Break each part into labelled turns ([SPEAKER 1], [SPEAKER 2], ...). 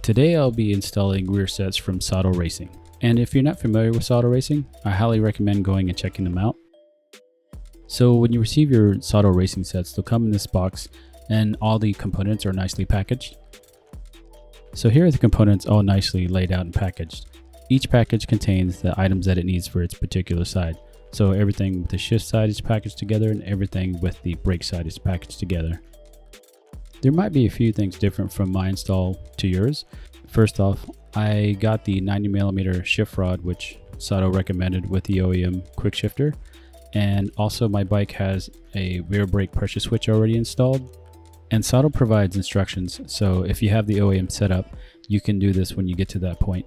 [SPEAKER 1] Today I'll be installing rear sets from Sato Racing. And if you're not familiar with Sato Racing, I highly recommend going and checking them out. So when you receive your Sato Racing sets, they'll come in this box and all the components are nicely packaged. So here are the components all nicely laid out and packaged. Each package contains the items that it needs for its particular side. So everything with the shift side is packaged together and everything with the brake side is packaged together. There might be a few things different from my install to yours. First off, I got the 90mm shift rod, which Sato recommended with the OEM quick shifter. And also my bike has a rear brake pressure switch already installed. And Sato provides instructions, so if you have the OEM set up, you can do this when you get to that point.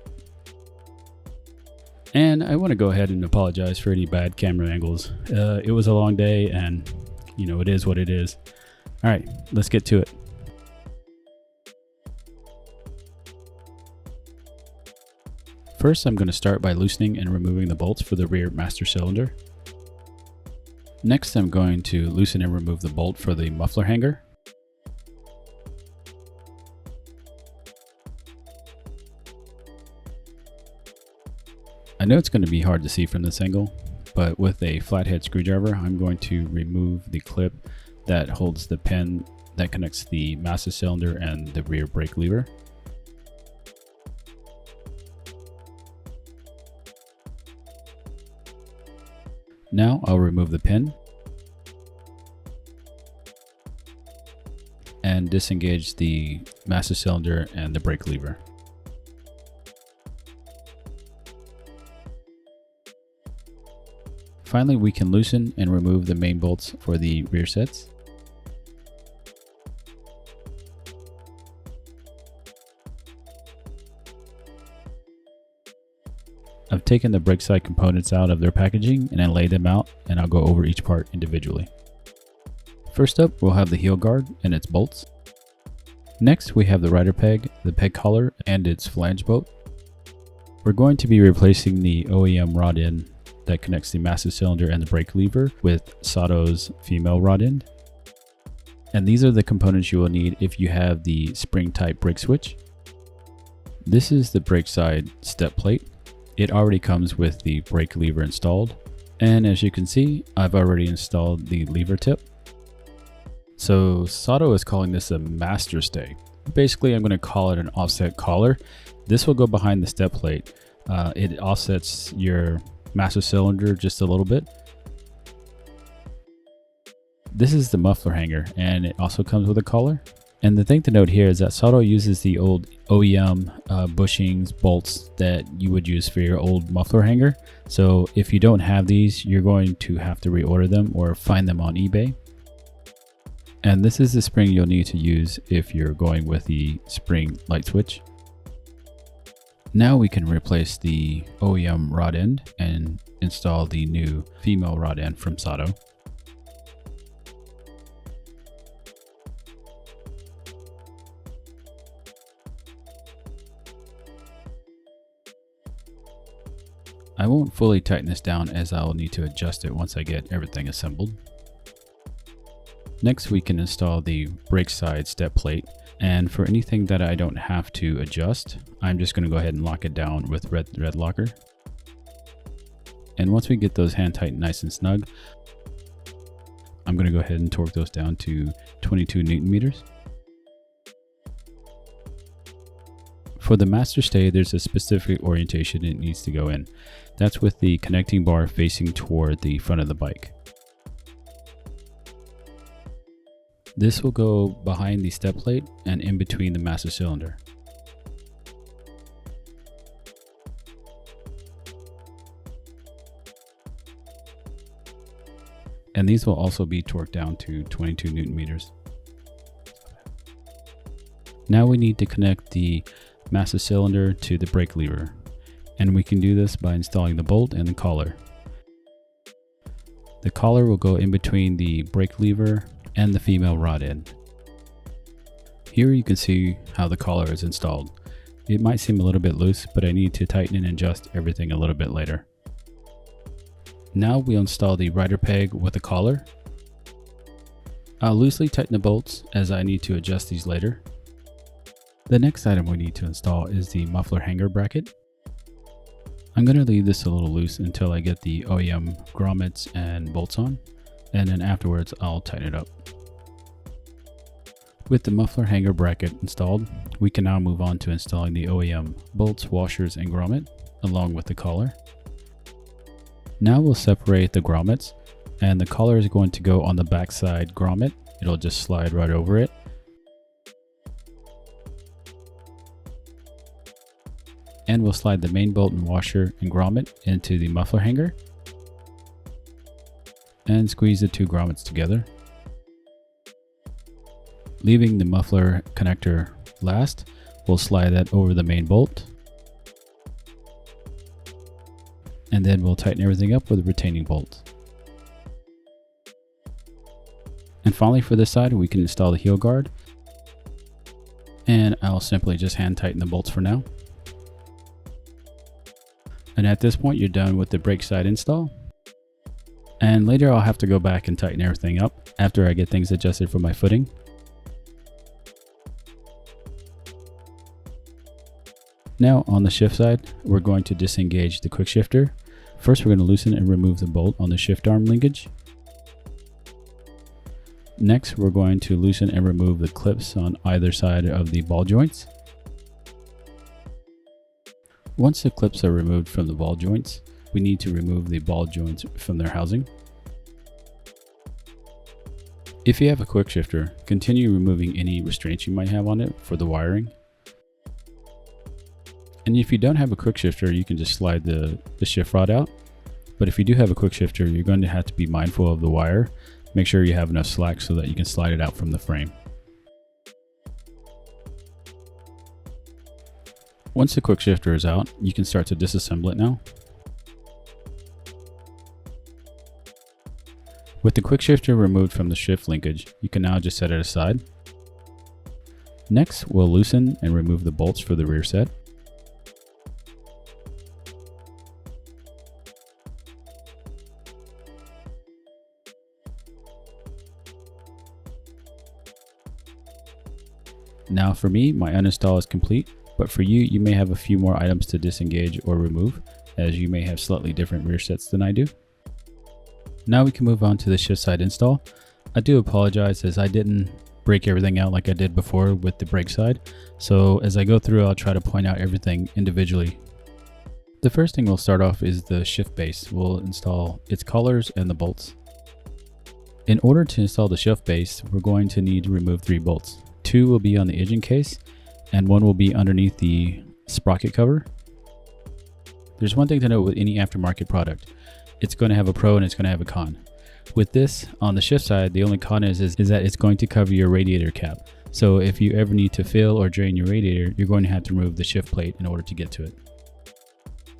[SPEAKER 1] And I want to go ahead and apologize for any bad camera angles. It was a long day and, it is what it is. All right, let's get to it. First, I'm going to start by loosening and removing the bolts for the rear master cylinder. Next, I'm going to loosen and remove the bolt for the muffler hanger. I know it's going to be hard to see from this angle, but with a flathead screwdriver, I'm going to remove the clip that holds the pin that connects the master cylinder and the rear brake lever. Now I'll remove the pin and disengage the master cylinder and the brake lever. Finally, we can loosen and remove the main bolts for the rear sets. I've taken the brake side components out of their packaging and I laid them out, and I'll go over each part individually. First up, we'll have the heel guard and its bolts. Next, we have the rider peg, the peg collar, and its flange bolt. We're going to be replacing the OEM rod end that connects the master cylinder and the brake lever with Sato's female rod end. And these are the components you will need if you have the spring type brake switch. This is the brake side step plate. It already comes with the brake lever installed. And as you can see, I've already installed the lever tip. So Sato is calling this a master stay. Basically, I'm going to call it an offset collar. This will go behind the step plate. It offsets your master cylinder just a little bit. This is the muffler hanger, and it also comes with a collar. And the thing to note here is that Sato uses the old OEM bushings, bolts that you would use for your old muffler hanger. So if you don't have these, you're going to have to reorder them or find them on eBay. And this is the spring you'll need to use if you're going with the spring light switch. Now we can replace the OEM rod end and install the new female rod end from Sato. I won't fully tighten this down as I'll need to adjust it once I get everything assembled. Next, we can install the brake side step plate, and for anything that I don't have to adjust, I'm just going to go ahead and lock it down with red locker. And once we get those hand tightened nice and snug, I'm going to go ahead and torque those down to 22 Newton meters. For the master stay, there's a specific orientation it needs to go in. That's with the connecting bar facing toward the front of the bike. This will go behind the step plate and in between the master cylinder. And these will also be torqued down to 22 Newton meters. Now we need to connect the master cylinder to the brake lever, and we can do this by installing the bolt and the collar. The collar will go in between the brake lever and the female rod end. Here you can see how the collar is installed. It might seem a little bit loose, but I need to tighten and adjust everything a little bit later. Now we'll install the rider peg with the collar. I'll loosely tighten the bolts as I need to adjust these later. The next item we need to install is the muffler hanger bracket. I'm going to leave this a little loose until I get the OEM grommets and bolts on, and then afterwards I'll tighten it up. With the muffler hanger bracket installed, we can now move on to installing the OEM bolts, washers, and grommet, along with the collar. Now we'll separate the grommets, and the collar is going to go on the backside grommet. It'll just slide right over it. And we'll slide the main bolt and washer and grommet into the muffler hanger and squeeze the two grommets together. Leaving the muffler connector last, we'll slide that over the main bolt. And then we'll tighten everything up with a retaining bolt. And finally, for this side, we can install the heel guard. And I'll simply just hand tighten the bolts for now. And at this point, you're done with the brake side install. And later I'll have to go back and tighten everything up after I get things adjusted for my footing. Now on the shift side, we're going to disengage the quick shifter. First, we're going to loosen and remove the bolt on the shift arm linkage. Next, we're going to loosen and remove the clips on either side of the ball joints. Once the clips are removed from the ball joints, we need to remove the ball joints from their housing. If you have a quick shifter, continue removing any restraints you might have on it for the wiring. And if you don't have a quick shifter, you can just slide the shift rod out. But if you do have a quick shifter, you're going to have to be mindful of the wire. Make sure you have enough slack so that you can slide it out from the frame. Once the quick shifter is out, you can start to disassemble it now. With the quick shifter removed from the shift linkage, you can now just set it aside. Next, we'll loosen and remove the bolts for the rear set. Now for me, my uninstall is complete, but for you, you may have a few more items to disengage or remove, as you may have slightly different rear sets than I do. Now we can move on to the shift side install. I do apologize as I didn't break everything out like I did before with the brake side, so as I go through, I'll try to point out everything individually. The first thing we'll start off is the shift base. We'll install its collars and the bolts. In order to install the shift base, we're going to need to remove 3 bolts. 2 will be on the engine case, and 1 will be underneath the sprocket cover. There's one thing to note with any aftermarket product. It's going to have a pro and it's going to have a con. With this, on the shift side, the only con is that it's going to cover your radiator cap. So if you ever need to fill or drain your radiator, you're going to have to remove the shift plate in order to get to it.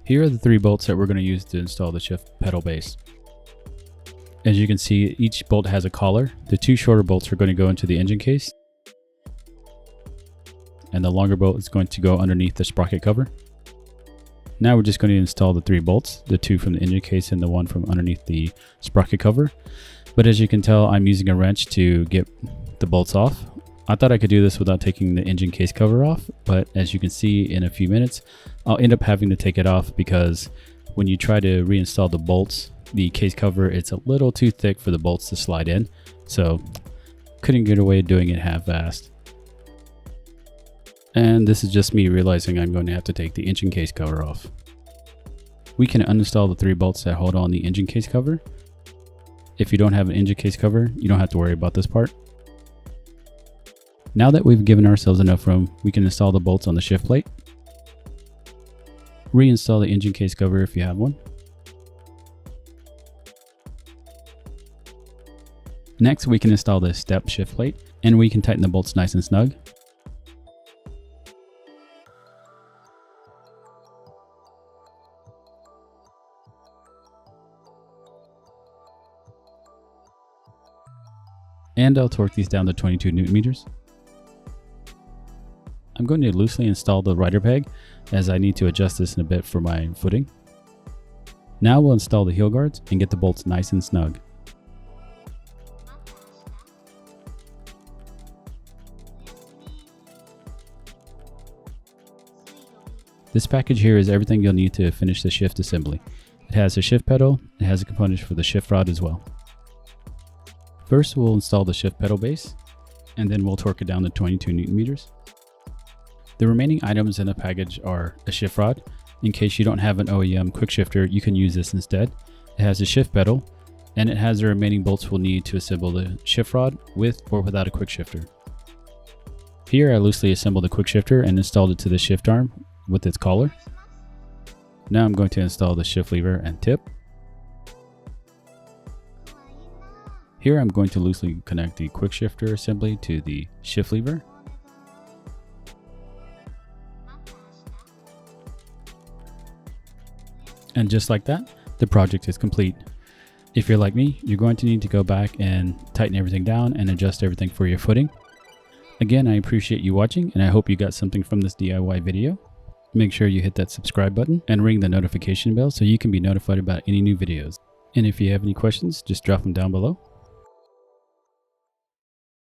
[SPEAKER 1] Here are the 3 bolts that we're going to use to install the shift pedal base. As you can see, each bolt has a collar. The 2 shorter bolts are going to go into the engine case, and the longer bolt is going to go underneath the sprocket cover. Now we're just going to install the 3 bolts, the 2 from the engine case and the 1 from underneath the sprocket cover. But as you can tell, I'm using a wrench to get the bolts off. I thought I could do this without taking the engine case cover off, but as you can see in a few minutes, I'll end up having to take it off because when you try to reinstall the bolts, the case cover, it's a little too thick for the bolts to slide in. So couldn't get away doing it half-assed. And this is just me realizing I'm going to have to take the engine case cover off. We can uninstall the 3 bolts that hold on the engine case cover. If you don't have an engine case cover, you don't have to worry about this part. Now that we've given ourselves enough room, we can install the bolts on the shift plate. Reinstall the engine case cover if you have one. Next, we can install the step shift plate, and we can tighten the bolts nice and snug. And I'll torque these down to 22 Newton meters. I'm going to loosely install the rider peg as I need to adjust this in a bit for my footing. Now we'll install the heel guards and get the bolts nice and snug. This package here is everything you'll need to finish the shift assembly. It has a shift pedal, it has a component for the shift rod as well. First, we'll install the shift pedal base, and then we'll torque it down to 22 Newton meters. The remaining items in the package are a shift rod. In case you don't have an OEM quick shifter, you can use this instead. It has a shift pedal, and it has the remaining bolts we'll need to assemble the shift rod with or without a quick shifter. Here I loosely assembled the quick shifter and installed it to the shift arm with its collar. Now I'm going to install the shift lever and tip. Here I'm going to loosely connect the quick shifter assembly to the shift lever. And just like that, the project is complete. If you're like me, you're going to need to go back and tighten everything down and adjust everything for your footing. Again, I appreciate you watching, and I hope you got something from this DIY video. Make sure you hit that subscribe button and ring the notification bell so you can be notified about any new videos. And if you have any questions, just drop them down below.